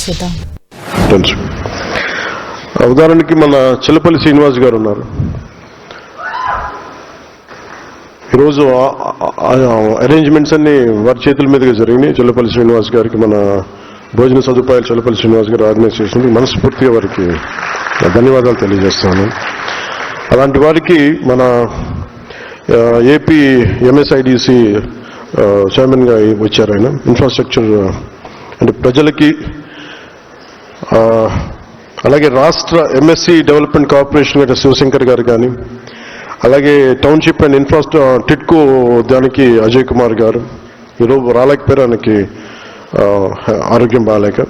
చూద్దాం. తెలుసు. ఉదాహరణకి మన చిల్లపల్లి శ్రీనివాస్ గారు ఉన్నారు. ఈరోజు అరేంజ్మెంట్స్ అన్ని వారి చేతుల మీదుగా జరిగినాయి. చిల్లపల్లి శ్రీనివాస్ గారికి మన భోజన సదుపాయాలు చిల్లపల్లి శ్రీనివాస్ గారు ఆర్గనైజేషన్ మనస్ఫూర్తిగా వారికి ధన్యవాదాలు తెలియజేస్తాను. అలాంటి వారికి మన ఏపీ ఎంఎస్ఐడిసి చైర్మన్గా వచ్చారు. ఆయన ఇన్ఫ్రాస్ట్రక్చర్ అంటే ప్రజలకి, అలాగే రాష్ట్ర ఎంఎస్సి డెవలప్మెంట్ కార్పొరేషన్ అంటే శివశంకర్ గారు కానీ, అలాగే టౌన్షిప్ అండ్ టిట్కో దానికి అజయ్ కుమార్ గారు ఈరోజు రాలేకపోయారు, ఆయనకి ఆరోగ్యం బాగాలేక.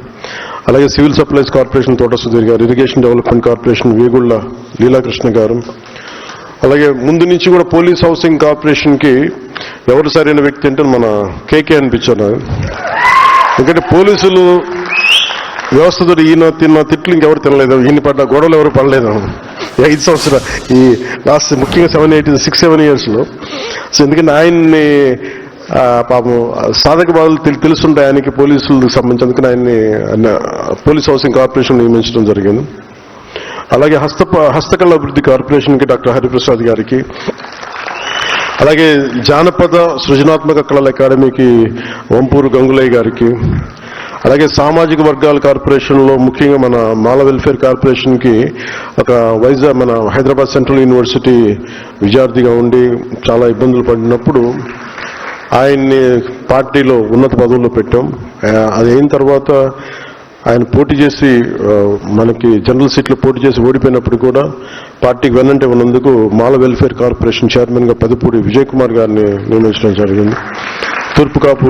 అలాగే సివిల్ సప్లైస్ కార్పొరేషన్ తోట సుధీర్ గారు, irrigation development corporation Vegulla Leelakrishna గారు, అలాగే ముందు నుంచి కూడా పోలీస్ హౌసింగ్ కార్పొరేషన్కి ఎవరు సరైన వ్యక్తి అంటే మన కేకే అనిపించారు. ఎందుకంటే పోలీసులు వ్యవస్థతో ఈయన తిన్న తిట్లు ఇంకెవరు తినలేదు, ఈయన పడ్డ గొడవలు ఎవరు పడలేదు 5 సంవత్సరాలు ఈ లాస్ట్ ముఖ్యంగా 6-7 yearsలో. సో ఎందుకంటే ఆయన్ని పాపం సాధక బాధలు తెలుస్తుంటాయి ఆయనకి పోలీసులకు సంబంధించి, అందుకని ఆయన్ని పోలీస్ హౌసింగ్ కార్పొరేషన్ నియమించడం జరిగింది. అలాగే హస్తకళ అభివృద్ధి కార్పొరేషన్కి డాక్టర్ హరిప్రసాద్ గారికి, అలాగే జానపద సృజనాత్మక కళల అకాడమీకి వంపూరు గంగులయ్య గారికి, అలాగే సామాజిక వర్గాల కార్పొరేషన్లో ముఖ్యంగా మన మాల వెల్ఫేర్ కార్పొరేషన్కి ఒక మన హైదరాబాద్ సెంట్రల్ యూనివర్సిటీ విద్యార్థిగా ఉండి చాలా ఇబ్బందులు పడినప్పుడు ఆయన్ని పార్టీలో ఉన్నత పదవుల్లో పెట్టాం. అది అయిన తర్వాత ఆయన పోటీ చేసి మనకి జనరల్ సీట్లో పోటీ చేసి ఓడిపోయినప్పుడు కూడా పార్టీకి వెన్నంటే ఉన్నందుకు మాల వెల్ఫేర్ కార్పొరేషన్ చైర్మన్గా పెదపూడి విజయ్ కుమార్ గారిని నియమించడం జరిగింది. తూర్పుకాపు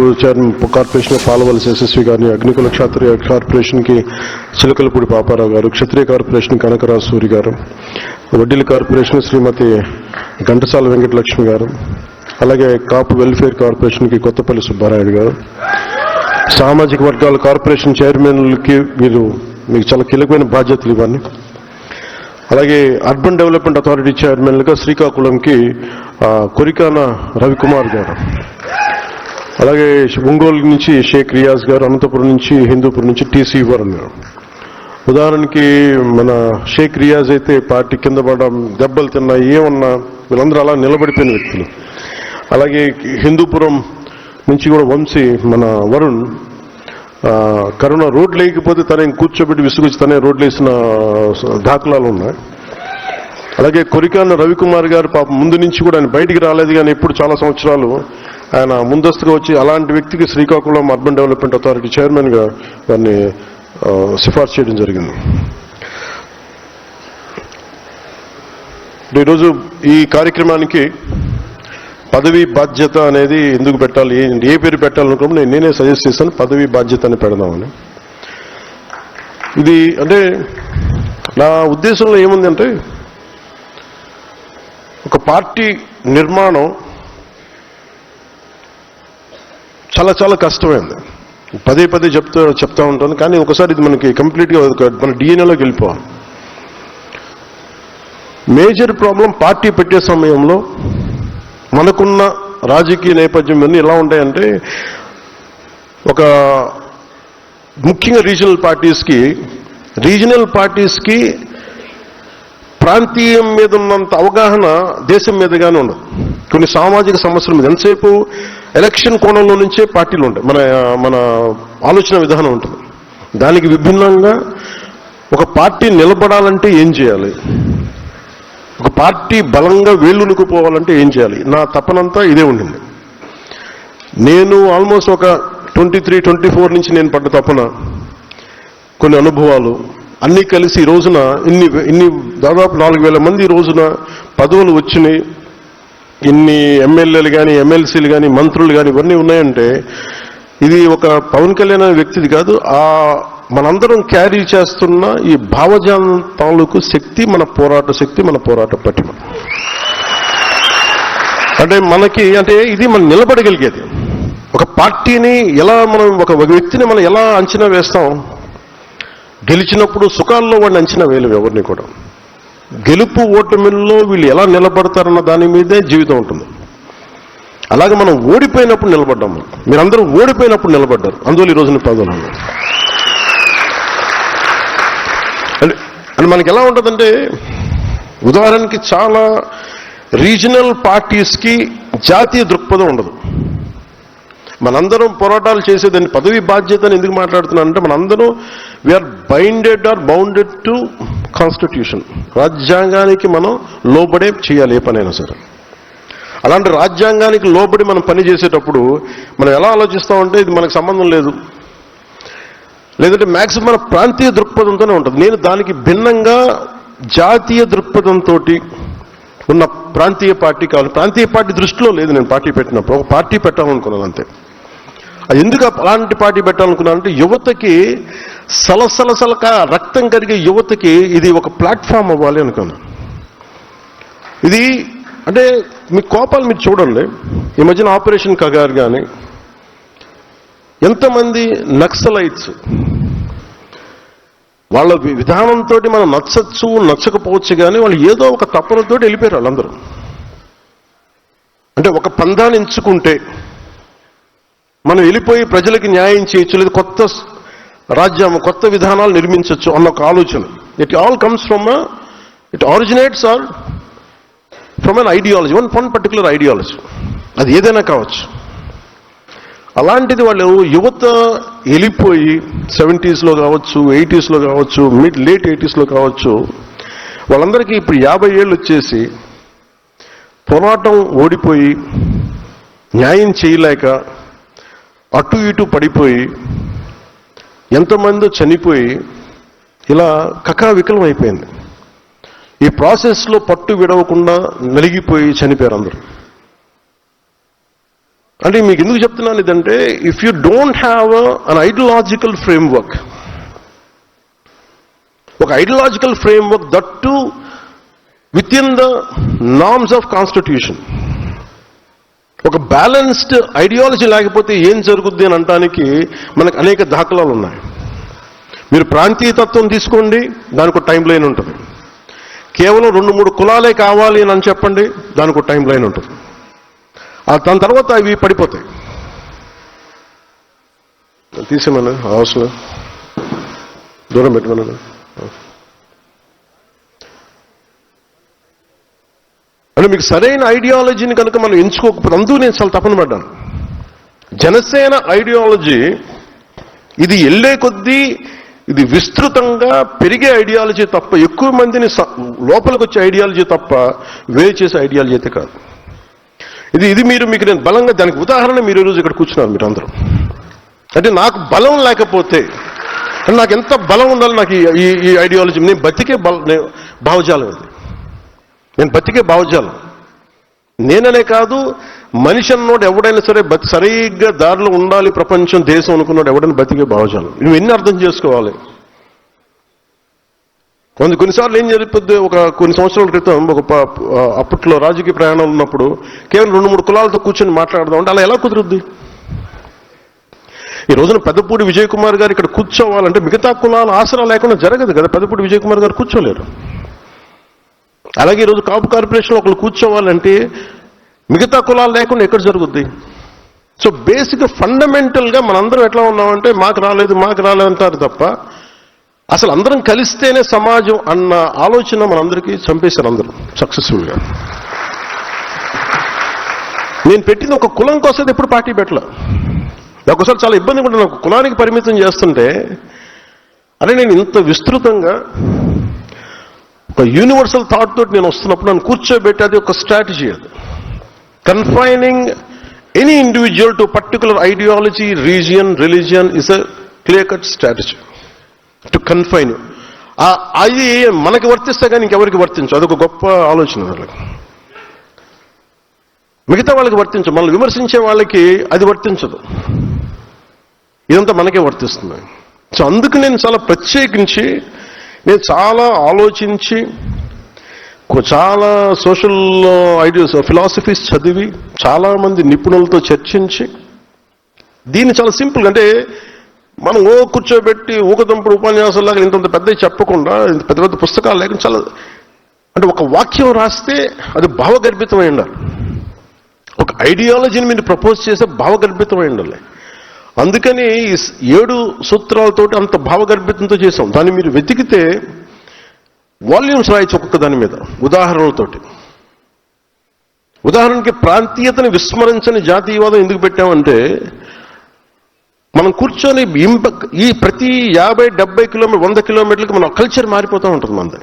కార్పొరేషన్ పాలవలసి యశస్వి గారిని, అగ్నికుల క్షత్రియ కార్పొరేషన్కి చిలకలపూడి పాపారావు గారు, క్షత్రియ కార్పొరేషన్ కనకరాజు సూరి గారు, వడ్డీల కార్పొరేషన్ శ్రీమతి ఘంటసాల వెంకటలక్ష్మి గారు, అలాగే కాపు వెల్ఫేర్ కార్పొరేషన్కి కొత్తపల్లి సుబ్బారాయుడు గారు, సామాజిక వర్గాల కార్పొరేషన్ చైర్మన్లకి మీకు చాలా కీలకమైన బాధ్యతలు ఇవన్నీ. అలాగే అర్బన్ డెవలప్మెంట్ అథారిటీ చైర్మన్లుగా శ్రీకాకుళంకి కొరికాన రవికుమార్ గారు, అలాగే ఒంగోలు నుంచి షేక్ రియాజ్ గారు, అనంతపురం నుంచి హిందూపురం నుంచి టీసీ వరుణ్ గారు. ఉదాహరణకి మన షేక్ రియాజ్ అయితే పార్టీ కింద పడడం, దెబ్బలు తిన్నా, ఏమన్నా వీళ్ళందరూ అలా నిలబడిపోయిన వ్యక్తులు. అలాగే హిందూపురం నుంచి కూడా వంశీ మన వరుణ్ కరోనా రోడ్లు లేకపోతే తనే కూర్చోబెట్టి విసుగొచ్చి తనే రోడ్లు వేసిన దాఖలాలు ఉన్నాయి. అలాగే కొరికాన రవికుమార్ గారు పాపం ముందు నుంచి కూడా ఆయన బయటికి రాలేదు, కానీ ఇప్పుడు చాలా సంవత్సరాలు ఆయన ముందస్తుగా వచ్చి అలాంటి వ్యక్తికి శ్రీకాకుళం అర్బన్ డెవలప్మెంట్ అథారిటీ చైర్మన్గా దాన్ని సిఫార్సు చేయడం జరిగింది. ఈరోజు ఈ కార్యక్రమానికి పదవి బాధ్యత అనేది ఎందుకు పెట్టాలి, ఏ పేరు పెట్టాలనుకున్నప్పుడు నేనే సజెస్ట్ చేస్తాను, పదవి బాధ్యత అని పెడదామని. ఇది అంటే నా ఉద్దేశంలో ఏముందంటే, ఒక పార్టీ నిర్మాణం చాలా చాలా కష్టమైంది. పదే చెప్తా ఉంటాను, కానీ ఒకసారి ఇది మనకి కంప్లీట్గా మన డిఎన్ఏలోకి వెళ్ళిపోవాలి. మేజర్ ప్రాబ్లం పార్టీ పెట్టే సమయంలో మనకున్న రాజకీయ నేపథ్యం అన్నీ ఎలా ఉంటాయంటే, ఒక ముఖ్యంగా రీజనల్ పార్టీస్కి ప్రాంతీయం మీద ఉన్నంత అవగాహన దేశం మీదగానే ఉండదు. కొన్ని సామాజిక సమస్యల మీద ఎంతసేపు ఎలక్షన్ కోణంలో నుంచే పార్టీలు ఉంటాయి, మన ఆలోచన విధానం ఉంటుంది. దానికి విభిన్నంగా ఒక పార్టీ నిలబడాలంటే ఏం చేయాలి, ఒక పార్టీ బలంగా వేళ్ళునుకుపోవాలంటే ఏం చేయాలి, నా తపనంతా ఇదే ఉండింది. నేను ఆల్మోస్ట్ ఒక 23-24 నుంచి నేను పడ్డ తపన, కొన్ని అనుభవాలు అన్నీ కలిసి ఈ రోజున ఇన్ని దాదాపు 4,000 మంది ఈ రోజున పదవులు వచ్చినాయి. ఇన్ని ఎమ్మెల్యేలు కానీ, ఎమ్మెల్సీలు కానీ, మంత్రులు కానీ ఇవన్నీ ఉన్నాయంటే ఇది ఒక పవన్ కళ్యాణ్ అనే వ్యక్తిది కాదు, మనందరం క్యారీ చేస్తున్న ఈ భావజాలం తాలూకు శక్తి, మన పోరాట శక్తి, మన పోరాట పటిమ. అంటే ఇది మనం నిలబడగలిగేది. ఒక పార్టీని ఎలా ఒక వ్యక్తిని మనం ఎలా అంచనా వేస్తాం, గెలిచినప్పుడు సుఖాల్లో వాడిని అంచనా వేయలేము ఎవరిని కూడా. గెలుపు ఓటమిల్లో వీళ్ళు ఎలా నిలబడతారన్న దాని మీదే జీవితం ఉంటుంది. అలాగే మనం ఓడిపోయినప్పుడు నిలబడ్డాము, మీరందరూ ఓడిపోయినప్పుడు నిలబడ్డారు, అందువల్ల ఈ రోజున పదవులు. మనకి ఎలా ఉంటుందంటే, ఉదాహరణకి చాలా రీజనల్ పార్టీస్కి జాతీయ దృక్పథం ఉండదు. మనందరం పోరాటాలు చేసేదాన్ని పదవి బాధ్యత అని ఎందుకు మాట్లాడుతున్నానంటే, మనందరం we are binded or bounded to constitution. రాజ్యాంగానికి మనం లోబడే చేయాలి ఏ పనైనా సరే. అలాంటి రాజ్యాంగానికి లోబడి మనం పని చేసేటప్పుడు మనం ఎలా ఆలోచిస్తామంటే, ఇది మనకు సంబంధం లేదు, లేదంటే మ్యాక్సిమం మన ప్రాంతీయ దృక్పథంతోనే ఉంటుంది. నేను దానికి భిన్నంగా జాతీయ దృక్పథంతో ఉన్న ప్రాంతీయ పార్టీ కావాలి. ప్రాంతీయ పార్టీ దృష్టిలో లేదు నేను పార్టీ పెట్టినప్పుడు. ఒక పార్టీ పెట్టాలనుకున్నాను అంతే. అది ఎందుకు అలాంటి పార్టీ పెట్టాలనుకున్నానంటే, యువతకి సలసలసలక రక్తం కరిగే యువతకి ఇది ఒక ప్లాట్ఫామ్ అవ్వాలి అనుకున్నాను. ఇది అంటే మీ కోపాలు మీరు చూడండి. ఈ మధ్యన ఆపరేషన్ కగార్ కానీ ఎంతమంది నక్సలైట్స్ వాళ్ళ విధానంతో మనం నచ్చచ్చు నచ్చకపోవచ్చు కానీ వాళ్ళు ఏదో ఒక తపనతో వెళ్ళిపోయారు వాళ్ళందరూ. అంటే ఒక పందాన్ని ఎంచుకుంటే మనం వెళ్ళిపోయి ప్రజలకి న్యాయం చేయొచ్చు, లేదా కొత్త రాజ్యం కొత్త విధానాలు నిర్మించవచ్చు అన్న ఒక ఆలోచన. It all comes from it originates or from an ideology, one particular ideology. అది ఏదైనా కావచ్చు. అలాంటిది వాళ్ళు యువత వెళ్ళిపోయి 70s కావచ్చు, 80s కావచ్చు, లేట్ 80s కావచ్చు, వాళ్ళందరికీ ఇప్పుడు 50 ఏళ్ళు వచ్చేసి పోరాటం ఓడిపోయి న్యాయం చేయలేక అటు ఇటు పడిపోయి ఎంతమందో చనిపోయి ఇలా కకావికలం అయిపోయింది. ఈ ప్రాసెస్లో పట్టు విడవకుండా నలిగిపోయి చనిపోయారు అందరూ. అంటే మీకు ఎందుకు చెప్తున్నాను ఇదంటే, if you don't have an ideological framework, ఒక ideological framework that to with in the norms of constitution, ఒక బ్యాలెన్స్డ్ ఐడియాలజీ లేకపోతే ఏం జరుగుద్ది అని అనడానికి మనకు అనేక దాఖలాలు ఉన్నాయి. మీరు ప్రాంతీయ తత్వం తీసుకోండి, దానికి ఒక టైం లైన్ ఉంటుంది. కేవలం 2-3 కులాలే కావాలి అని చెప్పండి, దానికి ఒక టైం లైన్ ఉంటుంది. దాని తర్వాత అవి పడిపోతాయి. తీసేమన్నా అవసరం దూరం పెట్టమన్నా. అంటే మీకు సరైన ఐడియాలజీని కనుక మనం ఎంచుకోకపోతే, అందుకు నేను చాలా తపన పడ్డాను. జనసేన ఐడియాలజీ ఇది వెళ్ళే కొద్దీ ఇది విస్తృతంగా పెరిగే ఐడియాలజీ తప్ప, ఎక్కువ మందిని లోపలికి వచ్చే ఐడియాలజీ తప్ప వేరు చేసే ఐడియాలజీ అయితే కాదు. ఇది మీకు నేను బలంగా దానికి ఉదాహరణ మీరు ఈరోజు ఇక్కడ కూర్చున్నారు మీరు అందరూ. అంటే నాకు బలం లేకపోతే, నాకు ఎంత బలం ఉండాలి నాకు ఈ ఐడియాలజీ, నేను బతికే భావజాలం ఇది. నేను బతికే భావజాలం. నేననే కాదు, మనిషి అన్నోడు ఎవడైనా సరే సరిగ్గా దారిలో ఉండాలి ప్రపంచం దేశం అనుకున్నాడు ఎవడైనా బతికే భావజాలం. నువ్వు ఎన్ని అర్థం చేసుకోవాలి. కొన్నిసార్లు ఏం జరిగిపోద్ది, కొన్ని సంవత్సరాల క్రితం అప్పట్లో రాజకీయ ప్రయాణాలు ఉన్నప్పుడు కేవలం 2-3 కులాలతో కూర్చొని మాట్లాడదాం అంటే అలా ఎలా కుదురుద్ది? ఈ రోజున పెద్దపూడి విజయ్ కుమార్ గారు ఇక్కడ కూర్చోవాలంటే మిగతా కులాల ఆసరా లేకుండా జరగదు కదా. పెద్దపూడి విజయ్ కుమార్ గారు కూర్చోలేరు. అలాగే ఈరోజు కాపు కార్పొరేషన్లో ఒకళ్ళు కూర్చోవాలంటే మిగతా కులాలు లేకుండా ఎక్కడ జరుగుద్ది? సో బేసిక్గా ఫండమెంటల్గా మనందరం ఎట్లా ఉన్నామంటే మాకు రాలేదు అంటారు తప్ప, అసలు అందరం కలిస్తేనే సమాజం అన్న ఆలోచన మనందరికీ చంపేశారు అందరూ సక్సెస్ఫుల్గా. నేను పెట్టింది ఒక కులం కోసం ఎప్పుడు పార్టీ పెట్టలే. ఒకసారి చాలా ఇబ్బందిగా ఉంటుంది నాకు, కులానికి పరిమితం చేస్తుంటే. అరే నేను ఇంత విస్తృతంగా ఒక యూనివర్సల్ థాట్ తోటి నేను వస్తున్నప్పుడు నన్ను కూర్చోబెట్టి అది ఒక స్ట్రాటజీ. అది confining any individual to particular ideology, region, religion is a clear cut strategy to confine. అది మనకి వర్తిస్తే కానీ ఇంకెవరికి వర్తించు. అదొక గొప్ప ఆలోచన. వాళ్ళకి మిగతా వాళ్ళకి వర్తించు, మనల్ని విమర్శించే వాళ్ళకి అది వర్తించదు. ఇదంతా మనకే వర్తిస్తుంది. సో అందుకు నేను చాలా ప్రత్యేకించి నేను చాలా ఆలోచించి చాలా సోషల్ ఐడియాస్ ఫిలాసఫీస్ చదివి చాలామంది నిపుణులతో చర్చించి దీన్ని చాలా సింపుల్, అంటే మనం కూర్చోబెట్టి ఊకదంపుడు ఉపన్యాసాలాగా ఇంత పెద్ద చెప్పకుండా, పెద్ద పెద్ద పుస్తకాలు లేకుండా చాలా అంటే ఒక వాక్యం రాస్తే అది భావగర్భితమై ఉండాలి. ఒక ఐడియాలజీని మీరు ప్రపోజ్ చేస్తే భావగర్భితమై ఉండాలి. అందుకని 7 సూత్రాలతోటి అంత భావగర్భితంతో చేసాం. దాన్ని మీరు వెతికితే వాల్యూమ్స్ రాయొచ్చు ఒక్కొక్క దాని మీద ఉదాహరణలతోటి. ఉదాహరణకి ప్రాంతీయతని విస్మరించని జాతీయవాదం ఎందుకు పెట్టామంటే, మనం కూర్చొని ఈ ప్రతి 50-70 కిలోమీటర్ 100 కిలోమీటర్లకి మన కల్చర్ మారిపోతూ ఉంటుంది. మనది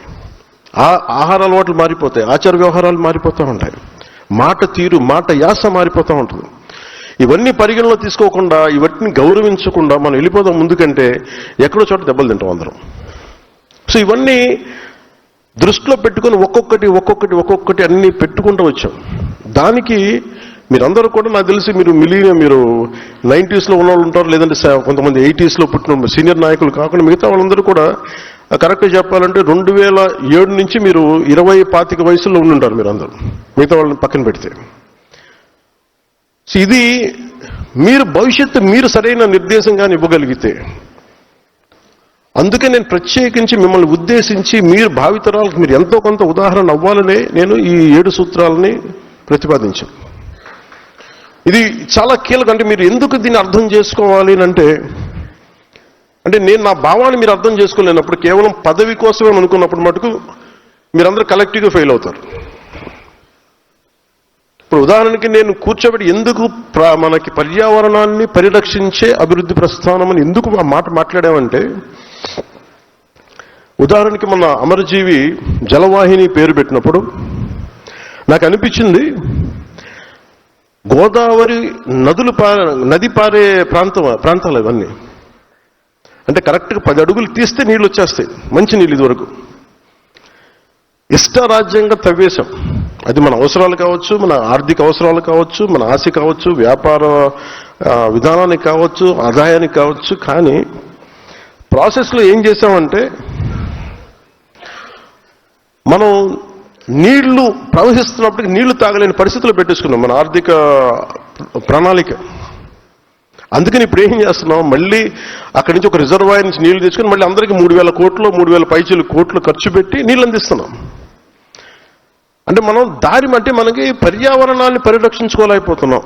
ఆహార అలవాట్లు మారిపోతాయి, ఆచార వ్యవహారాలు మారిపోతూ ఉంటాయి, మాట తీరు మాట యాస మారిపోతూ ఉంటుంది. ఇవన్నీ పరిగణలో తీసుకోకుండా, ఇవన్నీ గౌరవించకుండా మనం వెళ్ళిపోతాం ముందుకంటే ఎక్కడో చోట దెబ్బలు తింటాం అందరం. సో ఇవన్నీ దృష్టిలో పెట్టుకుని ఒక్కొక్కటి అన్ని పెట్టుకుంటూ వచ్చాం. దానికి మీరందరూ కూడా నాకు తెలిసి మీరు మీరు 90s ఉన్న వాళ్ళు ఉంటారు, లేదంటే కొంతమంది 80s పుట్టిన సీనియర్ నాయకులు కాకుండా మిగతా వాళ్ళందరూ కూడా కరెక్ట్గా చెప్పాలంటే 2007 నుంచి మీరు 20-25 వయసులో ఉండుంటారు మీరు అందరూ, మిగతా వాళ్ళని పక్కన పెడితే. సో ఇది మీరు భవిష్యత్తు మీరు సరైన నిర్దేశంగానే ఇవ్వగలిగితే, అందుకే నేను ప్రత్యేకించి మిమ్మల్ని ఉద్దేశించి మీరు భావితరాలకు మీరు ఎంతో కొంత ఉదాహరణ అవ్వాలనే నేను ఈ 7 సూత్రాలని ప్రతిపాదించాను. ఇది చాలా కీలకం. అంటే మీరు ఎందుకు దీన్ని అర్థం చేసుకోవాలి అంటే నేను నా భావాన్ని మీరు అర్థం చేసుకోలేనప్పుడు, కేవలం పదవి కోసమే అనుకున్నప్పుడు మటుకు మీరందరూ కలెక్టివ్గా ఫెయిల్ అవుతారు. ఇప్పుడు ఉదాహరణకి నేను కూర్చోబెట్టి ఎందుకు మనకి పర్యావరణాన్ని పరిరక్షించే అభివృద్ధి ప్రస్థానం అని ఎందుకు ఆ మాట మాట్లాడామంటే, ఉదాహరణకి మన అమరజీవి జలవాహిని పేరు పెట్టినప్పుడు నాకు అనిపించింది, గోదావరి నది పారే ప్రాంతాలు ఇవన్నీ. అంటే కరెక్ట్గా 10 అడుగులు తీస్తే నీళ్ళు వచ్చేస్తాయి, మంచి నీళ్ళు. ఇదివరకు ఇష్టారాజ్యంగా తవ్వేశాం. అది మన అవసరాలు కావచ్చు, మన ఆర్థిక అవసరాలు కావచ్చు, మన ఆశ కావచ్చు, వ్యాపార విధానానికి కావచ్చు, ఆదాయానికి కావచ్చు. కానీ ప్రాసెస్లో ఏం చేశామంటే, మనం నీళ్లు ప్రవహిస్తున్నప్పటికీ నీళ్లు తాగలేని పరిస్థితులు పెట్టేసుకున్నాం మన ఆర్థిక ప్రణాళిక. అందుకని ఇప్పుడు ఏం చేస్తున్నాం, మళ్ళీ అక్కడి నుంచి ఒక రిజర్వాయర్ నుంచి నీళ్లు తెచ్చుకొని మళ్ళీ అందరికీ 3,000 కోట్లు 3,000 పైచీలు కోట్లు ఖర్చు పెట్టి నీళ్ళు అందిస్తున్నాం. అంటే మనం మనకి పర్యావరణాన్ని పరిరక్షించుకోలేకపోతున్నాం.